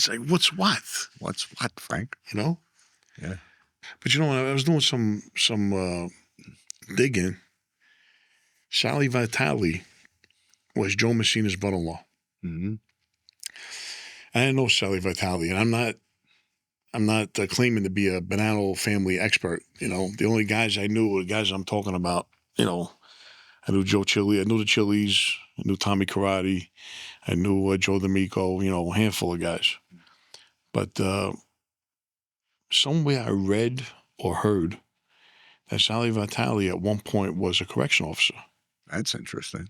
It's like, what's what? What's what, Frank? You know? Yeah. But you know, when I was doing some digging, Sally Vitale was Joe Messina's brother-in-law. Mm-hmm. I didn't know Sally Vitale, and I'm not claiming to be a Bonanno family expert. You know, the only guys I knew were the guys I'm talking about. You know, I knew Joe Chili, I knew the Chili's, I knew Tommy Karate, I knew Joe D'Amico, you know, a handful of guys. But somewhere I read or heard that Sally Vitale at one point was a correction officer. That's interesting.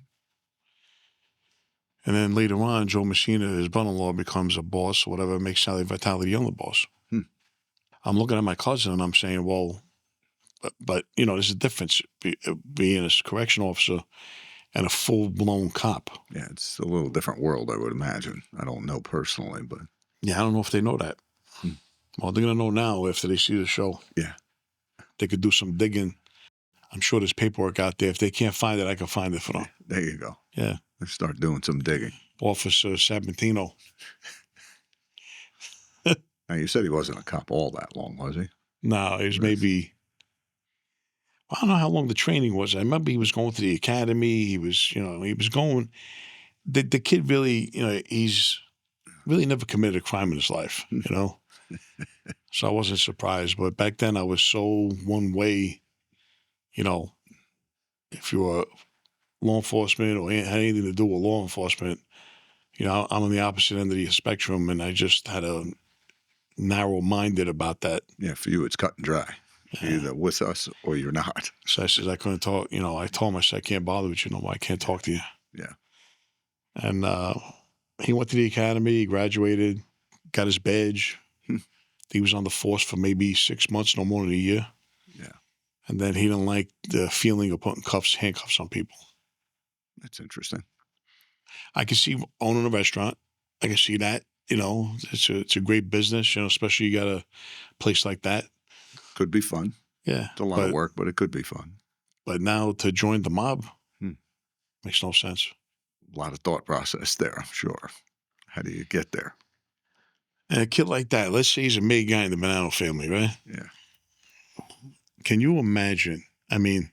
And then later on, Joe Messina, his brother-in-law, becomes a boss or whatever, makes Sally Vitale the younger boss. I'm looking at my cousin and I'm saying, well, but you know, there's a difference being a correction officer and a full-blown cop. Yeah, it's a little different world, I would imagine. I don't know personally, but... Yeah, I don't know if they know that. Well, they're going to know now after they see the show. Yeah. They could do some digging. I'm sure there's paperwork out there. If they can't find it, I can find it for them. There you go. Yeah. Let's start doing some digging. Officer Sabatino. Now, you said he wasn't a cop all that long, was he? No, he was maybe... I don't know how long the training was. I remember he was going to the academy. He was, you know, he was going... The kid really, you know, he's really never committed a crime in his life, you know? So I wasn't surprised. But back then I was so one way, you know, if you were law enforcement or had anything to do with law enforcement, you know, I'm on the opposite end of the spectrum, and I just had a narrow-minded about that. Yeah, for you, it's cut and dry. You're either with us or you're not. So I said, I couldn't talk, you know, I told him, I said, I can't bother with you no more. I can't talk to you. Yeah. And he went to the academy, he graduated, got his badge. He was on the force for maybe 6 months, no more than a year. Yeah. And then he didn't like the feeling of putting handcuffs on people. That's interesting. I can see owning a restaurant. I can see that, you know, it's a great business, you know, especially you got a place like that. Could be fun. Yeah. It's a lot of work, but it could be fun. But now to join the mob makes no sense. A lot of thought process there, I'm sure. How do you get there? And a kid like that, let's say he's a made guy in the Bonanno family, right? Yeah. Can you imagine? I mean,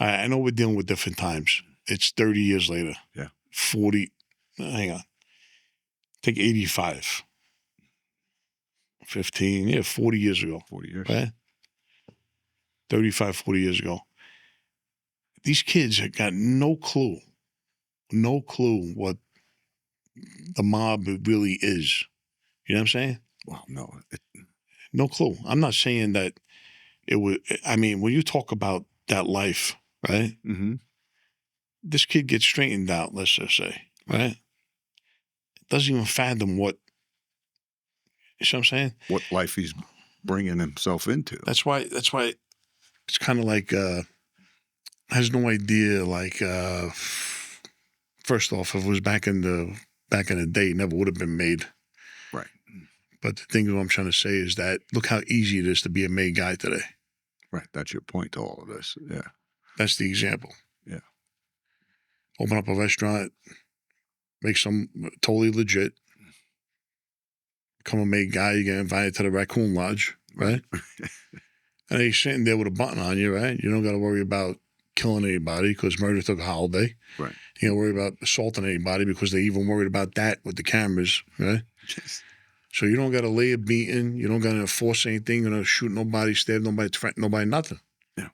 I know we're dealing with different times. It's 30 years later. Yeah. 40, hang on. Take 85. 15, yeah, 40 years ago. 40 years. Right? 35, 40 years ago. These kids have got no clue what the mob really is. You know what I'm saying? Well, no. No clue. I'm not saying that it would, I mean, when you talk about that life, right? Mm-hmm. This kid gets straightened out, let's just say, right? Doesn't even fathom what, you see what I'm saying? What life he's bringing himself into. That's why it's kind of like, has no idea, like, first off, if it was back in the day, it never would have been made. Right. But the thing that I'm trying to say is that look how easy it is to be a made guy today. Right. That's your point to all of this. Yeah. That's the example. Yeah. Open up a restaurant, make some totally legit. Become a made guy, you get invited to the Raccoon Lodge, right? And you're sitting there with a button on you, right? You don't got to worry about killing anybody because murder took a holiday. Right. You don't worry about assaulting anybody because they even worried about that with the cameras, right? Yes. So you don't got to lay a beating. You don't got to enforce anything. You don't shoot nobody, stab nobody, threaten nobody, nothing. Yeah.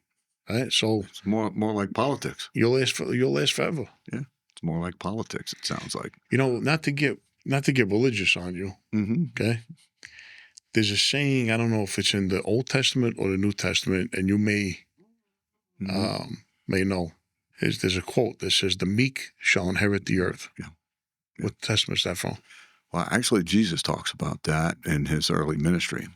Right? So it's more like politics. You'll last forever. Yeah. It's more like politics, it sounds like. You know, not to get religious on you, okay? There's a saying, I don't know if it's in the Old Testament or the New Testament, and you may know. There's a quote that says, "The meek shall inherit the earth." Yeah. What testament is that from? Well, actually, Jesus talks about that in his early ministry.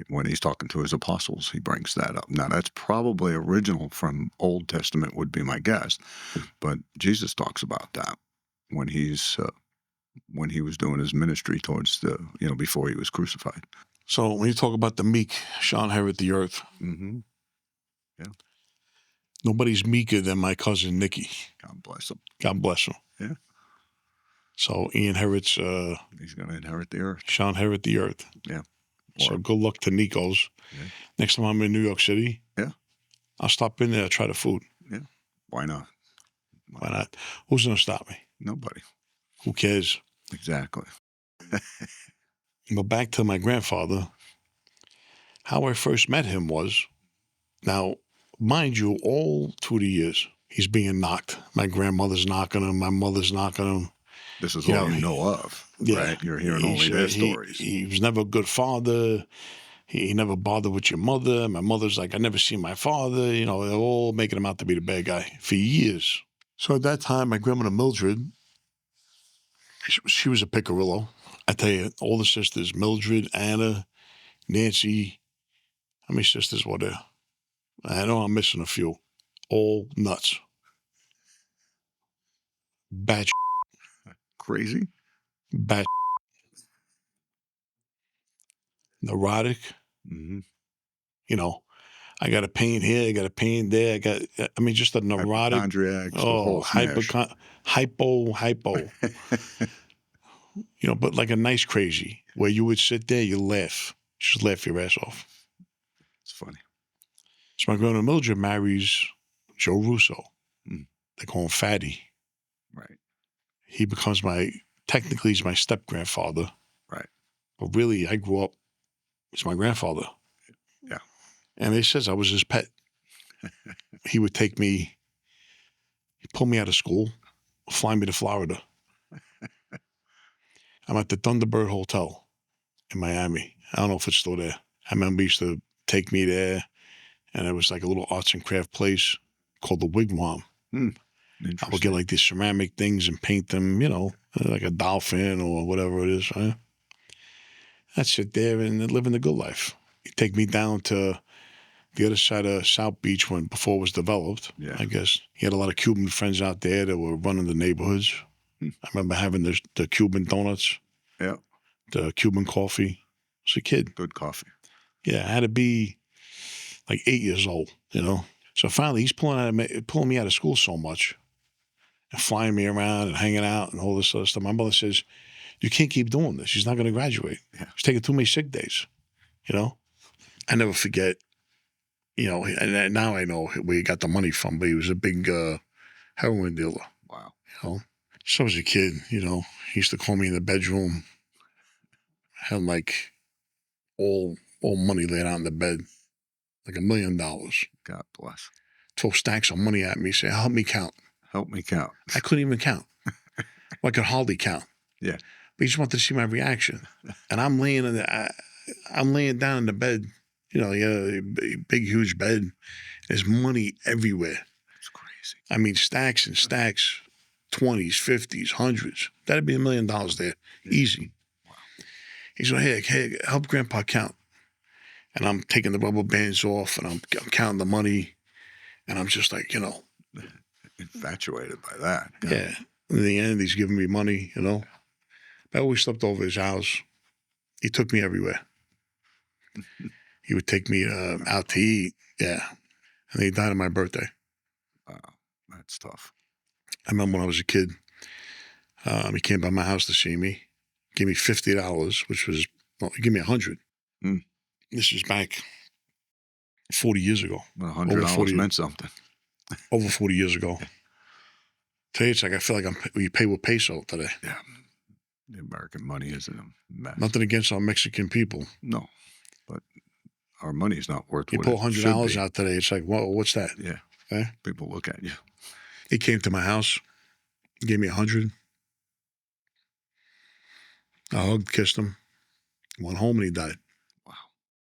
When he's talking to his apostles, he brings that up. Now, that's probably original from Old Testament, would be my guess. But Jesus talks about that when he was doing his ministry towards before he was crucified. So when you talk about the meek shall inherit the earth, yeah, nobody's meeker than my cousin Nicky. God bless him. God bless him. Yeah. So he inherits. He's going to inherit the earth. Shall inherit the earth. Yeah. So good luck to Nico's. Yeah. Next time I'm in New York City, Yeah. I'll stop in there, try the food. Yeah. Why not? Why not? Who's going to stop me? Nobody. Who cares? Exactly. But back to my grandfather, how I first met him was, now, mind you, all through the years, he's being knocked. My grandmother's knocking him. My mother's knocking him. This is all you know of, right? You're hearing only their stories. He was never a good father. He never bothered with your mother. My mother's like, I never seen my father. You know, they're all making him out to be the bad guy for years. So at that time, my grandmother Mildred, she was a piccarillo. I tell you, all the sisters, Mildred, Anna, Nancy, how many sisters were there? I know I'm missing a few. All nuts. Bad Crazy? bad neurotic. Mm-hmm. You know, I got a pain here, I got a pain there. Just a neurotic. Hypochondriacs, the Oh, whole smash. hypo. You know, but like a nice crazy where you would sit there, you laugh, just laugh your ass off. It's funny. So my grandma Mildred marries Joe Russo. Mm. They call him Fatty. Right. He becomes technically he's my step grandfather. Right. But really, I grew up, he's my grandfather. Yeah. And he says I was his pet. He would take me, he'd pull me out of school, fly me to Florida. I'm at the Thunderbird Hotel in Miami. I don't know if it's still there. I remember he used to take me there, and it was like a little arts and craft place called the Wigwam. I would get like these ceramic things and paint them, you know, like a dolphin or whatever it is. Right? I'd sit there and living the good life. He'd take me down to the other side of South Beach before it was developed. Yeah. I guess he had a lot of Cuban friends out there that were running the neighborhoods. I remember having the Cuban donuts. Yeah. The Cuban coffee. I was a kid. Good coffee. Yeah, I had to be like 8 years old, you know. So finally, he's pulling me out of school so much and flying me around and hanging out and all this other stuff. My mother says, you can't keep doing this. She's not going to graduate. Yeah. She's taking too many sick days, you know. I never forget, you know, and now I know where he got the money from, but he was a big heroin dealer. Wow. You know. So as a kid, you know, he used to call me in the bedroom, had like all money laid out in the bed, like $1 million. God bless. 12 stacks of money at me, say, help me count. Help me count. I couldn't even count. I could hardly count. Yeah. But he just wanted to see my reaction. And I'm laying down in the bed, you know, a big, huge bed. There's money everywhere. It's crazy. I mean, stacks and stacks, 20s, 50s, 100s. That'd be $1 million there. Easy. Wow. He's like, hey, help Grandpa count. And I'm taking the rubber bands off and I'm counting the money. And I'm just like, you know. Infatuated by that. Yeah. In the end, he's giving me money, you know. I always slept over his house. He took me everywhere. He would take me out to eat. Yeah. And he died on my birthday. Wow. That's tough. I remember when I was a kid, he came by my house to see me, gave me $50, which was, well, he gave me $100. This is back 40 years ago. Well, $100 meant something. Over 40 years ago. Today, it's like I feel like we pay with peso today. Yeah. The American money is a mess. Nothing against our Mexican people. No. But our money's not worth you what it pull $100 out today, it's like, whoa, what's that? Yeah. Okay? People look at you. He came to my house, gave me $100. I hugged, kissed him, went home, and he died. Wow.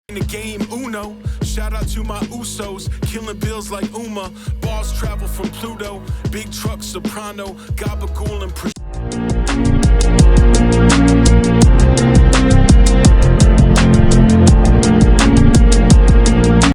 In the game, Uno. Shout out to my Usos, killing bills like Uma. Balls travel from Pluto, big truck soprano, gabagool and